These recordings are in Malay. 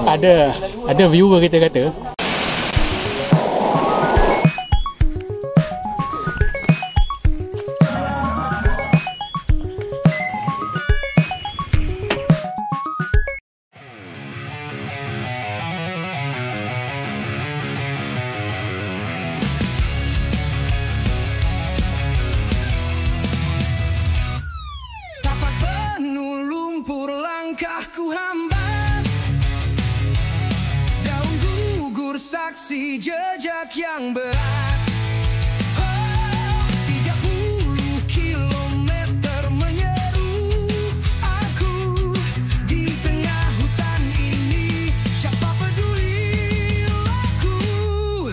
Ada viewer kita kata langkahku hambat, daun gugur saksi jejak yang berat. Oh, 30 kilometer menyeru aku di tengah hutan ini. Siapa peduli aku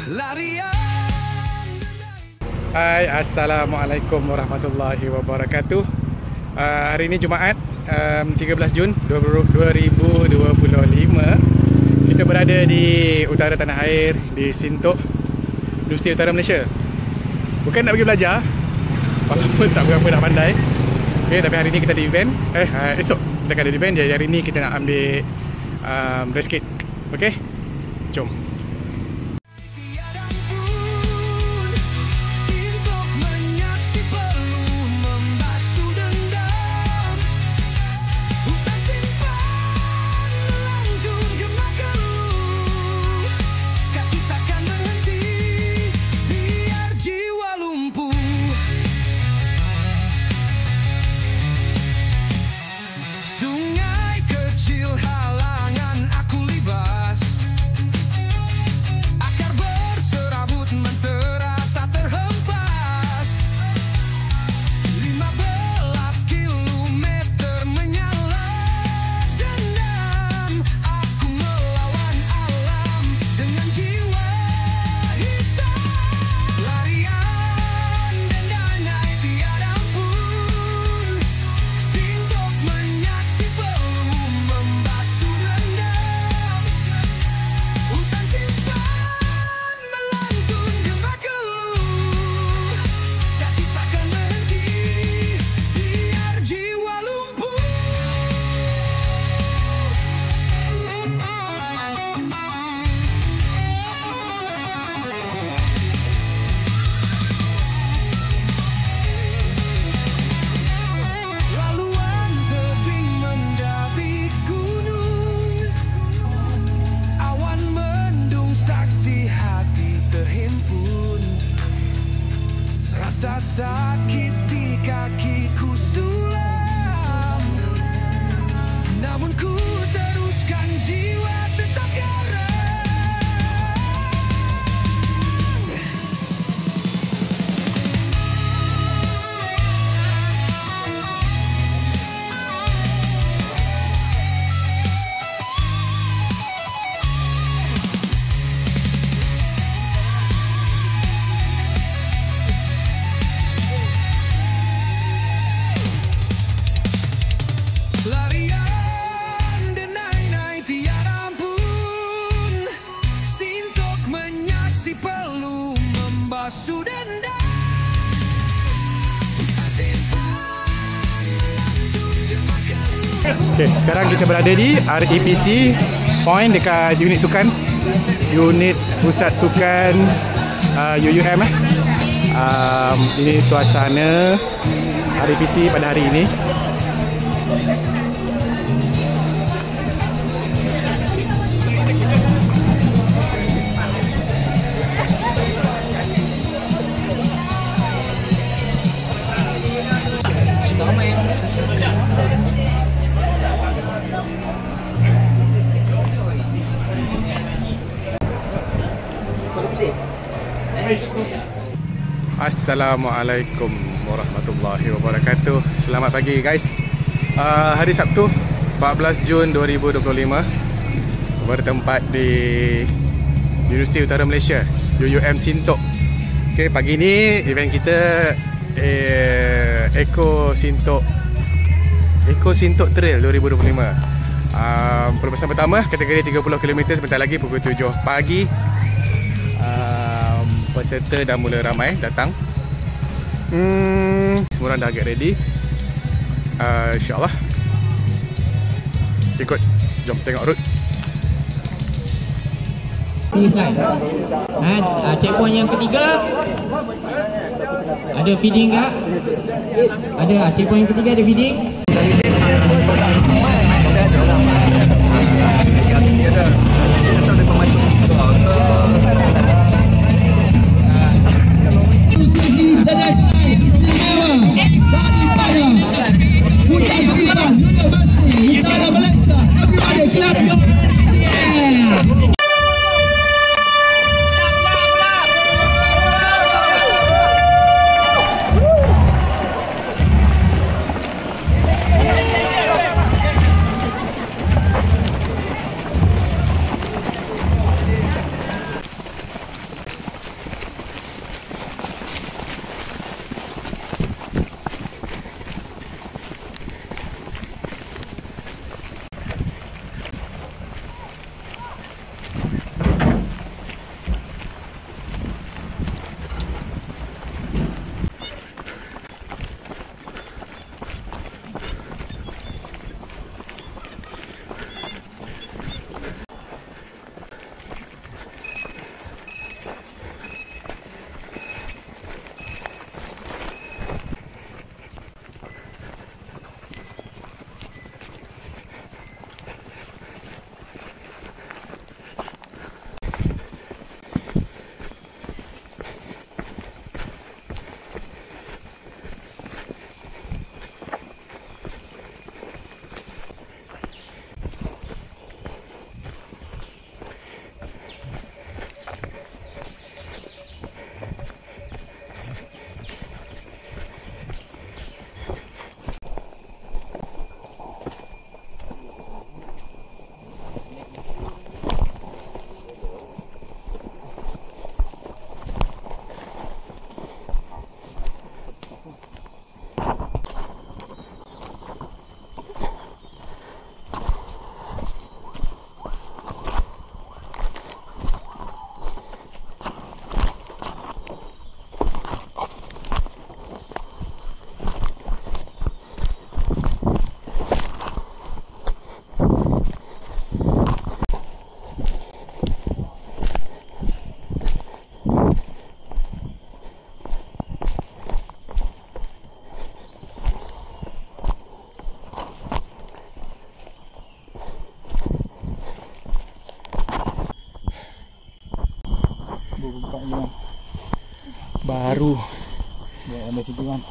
larian. Hai, Assalamualaikum warahmatullahi wabarakatuh. Hari ini Jumaat 13 Jun 2025. Kita berada di utara tanah air, di Sintok, Universiti Utara Malaysia. Bukan nak pergi belajar, walaupun tak berapa nak pandai. Okay, tapi hari ni kita ada event. Esok kita akan ada event. Jadi hari ni kita nak ambil rest kit. Okay, jom. Sungai kecil halangan aku libas, akar berserabut mentera tak terhempas. 15 kilometer menyala dendam, aku melawan alam dengan jiwa hitam. Larian dan danai tiada ampun, Sintok menyaksi pelum membasuh dendam. Hutan simpan melantun gema keluh, kaki takkan berhenti biar jiwa lumpuh. Laluan tebing mendaki gunung, awan mendung saksi hati terhimpun. Rasa sakit di kakiku sulam, namun ku teruskan jiwa tetap garang. Larian dan naik-naik tiada ampun, Sintok menyaksi pelum membasuh dendam. Simpan melantun gema keluh. Okay, sekarang kita berada di REPC Point dekat unit sukan, unit pusat sukan UUM. Ini suasana REPC pada hari ini. Assalamualaikum warahmatullahi wabarakatuh. Selamat pagi guys. Hari Sabtu 14 Jun 2025, bertempat di Universiti Utara Malaysia, UUM Sintok. Okay, pagi ni event kita Eco Sintok Trail 2025. Perluasan pertama kategori 30 km sebentar lagi pukul 7 pagi. Peserta dah mula ramai datang. Semua orang dah agak ready. InsyaAllah ikut. Jom tengok route. Finish line. Checkpoint yang ketiga. Ada feeding tak? Ada. Checkpoint yang ketiga ada feeding. Hutan Simpan University Utara Malaysia. Everybody clap your hands. Yeah.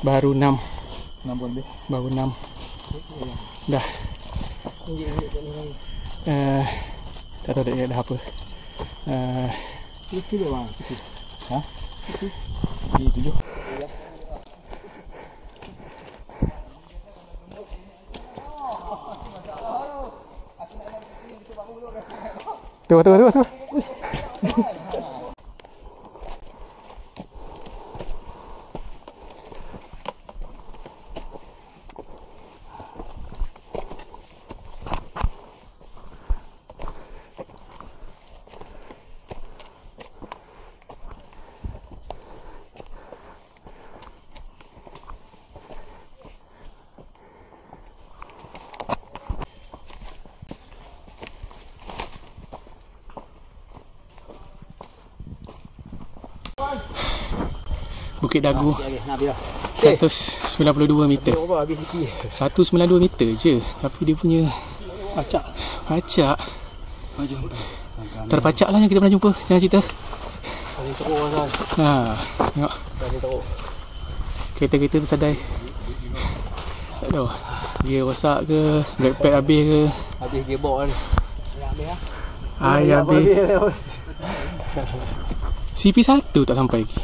Baru 6. Baru 6. Dah. Tak tahu dah apa. Itu dia bang. Ha? Itu 7. Tu. Bukit Dagu 192 meter. 192 meter je. Tapi dia punya pacak. Terpacak lah yang kita pernah jumpa. Jangan cerita. Tengok kereta-kereta tersadai. Tak tahu gear rosak ke, brake pad habis ke. Habis gearbox ni. Habis. CP1 tak sampai lagi.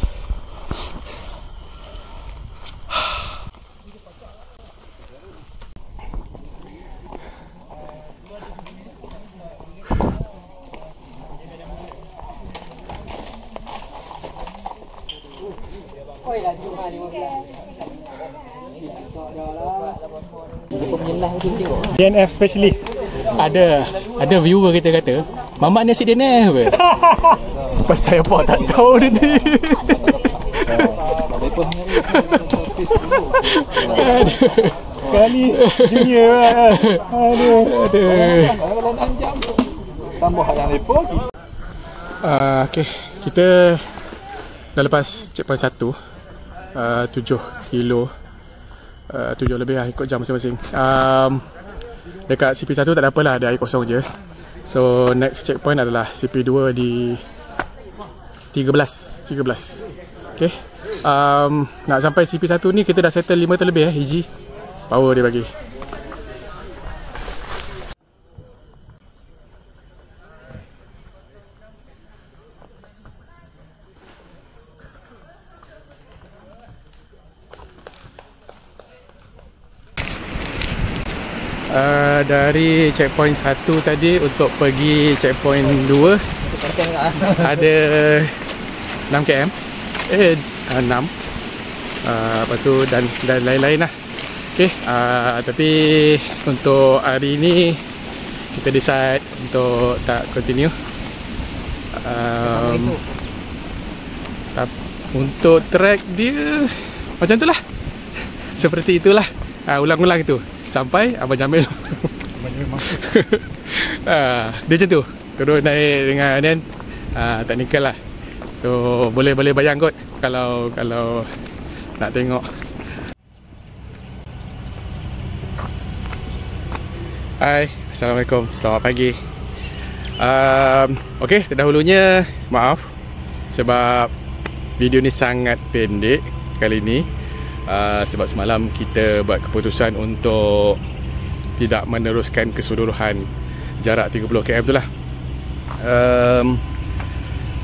DNF specialist. Ada viewer kita kata Mamat ni asyik DNF ke? Pasal apa tak tahu dia ni. Kali junior lah. Aduh. Tambah yang lepo lagi. Okay, kita dah lepas checkpoint 1, 7 kilo, 7 lebih lah ikut jam masing-masing. Dekat CP1 tak ada apalah, ada air kosong je. So next checkpoint adalah CP2 di 13. Okay, nak sampai CP1 ni kita dah settle 5 tu lebih Hiji power dia bagi. Dari checkpoint 1 tadi untuk pergi checkpoint 2 ada 6 km 6 lepas tu dan lain-lain lah. Okay, tapi untuk hari ni kita decide untuk tak continue. Untuk track dia macam tu lah, seperti itulah, ulang-ulang itu sampai Abang Jamil dia macam tu, turun naik dengan Aden, teknikal lah. So boleh bayang kot kalau nak tengok. Hai, Assalamualaikum, selamat pagi. Okay, terdahulunya maaf sebab video ni sangat pendek kali ni. Sebab semalam kita buat keputusan untuk tidak meneruskan keseluruhan jarak 30 km tu lah.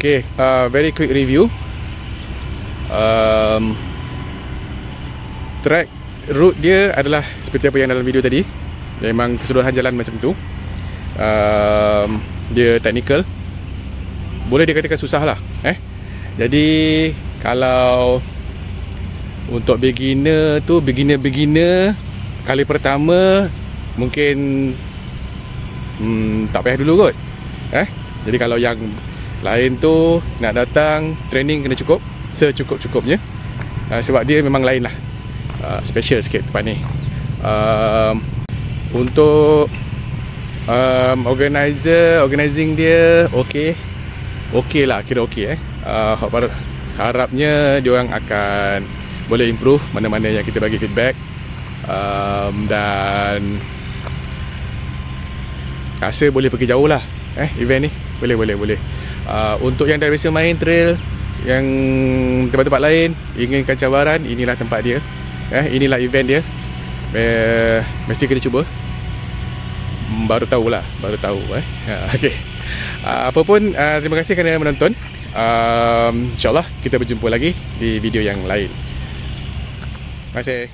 Okay, very quick review. Track route dia adalah seperti apa yang dalam video tadi. Memang keseluruhan jalan macam tu. Dia technical, boleh dikatakan susah lah. Jadi kalau untuk beginner tu, beginner kali pertama mungkin tak payah dulu kot. Jadi kalau yang lain tu nak datang training kena cukup, secukup-cukupnya. Sebab dia memang lain lah, special sikit tempat ni. Untuk organizing dia okey lah, kira okey. Harapnya diorang akan boleh improve mana-mana yang kita bagi feedback, dan rasa boleh pergi jauh lah event ni. Boleh. Untuk yang dah biasa main trail yang tempat-tempat lain, inginkan cabaran, inilah tempat dia. Inilah event dia. Mesti kena cuba. Baru tahu. Okay. Apa pun, terima kasih kerana menonton. InsyaAllah kita berjumpa lagi di video yang lain. Terima kasih.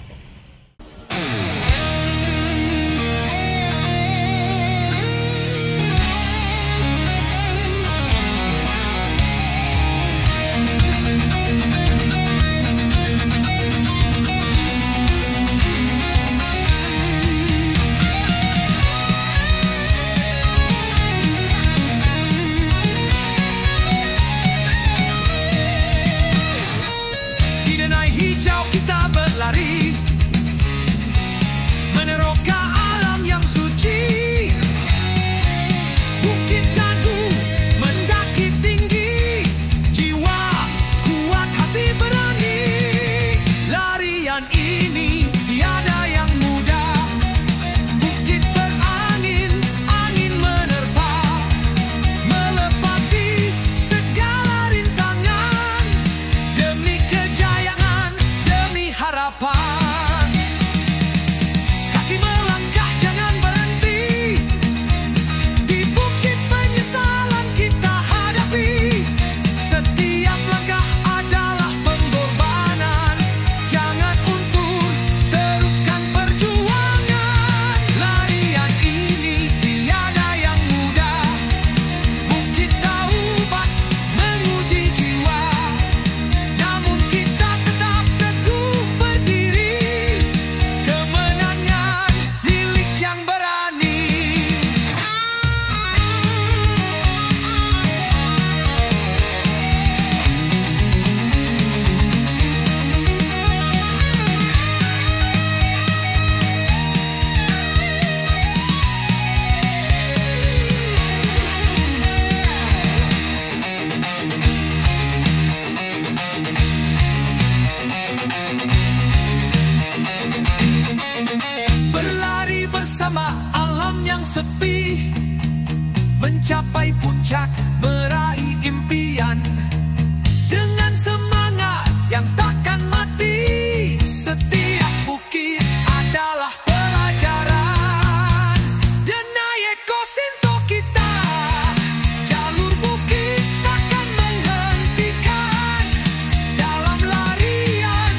Hijau kita berlari mencapai puncak, meraih impian dengan semangat yang takkan mati. Setiap bukit adalah pelajaran. Denai Eko Sinto kita, jalur bukit takkan menghentikan. Dalam larian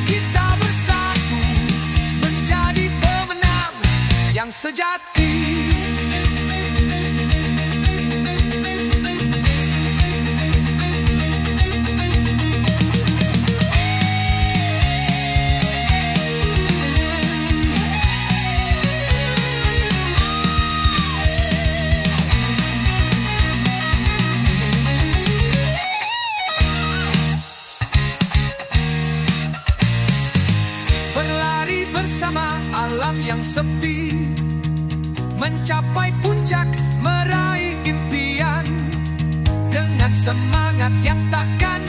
kita bersatu, menjadi pemenang yang sejati. Berlari bersama alam yang sepi, mencapai puncak, meraih impian dengan semangat yang takkan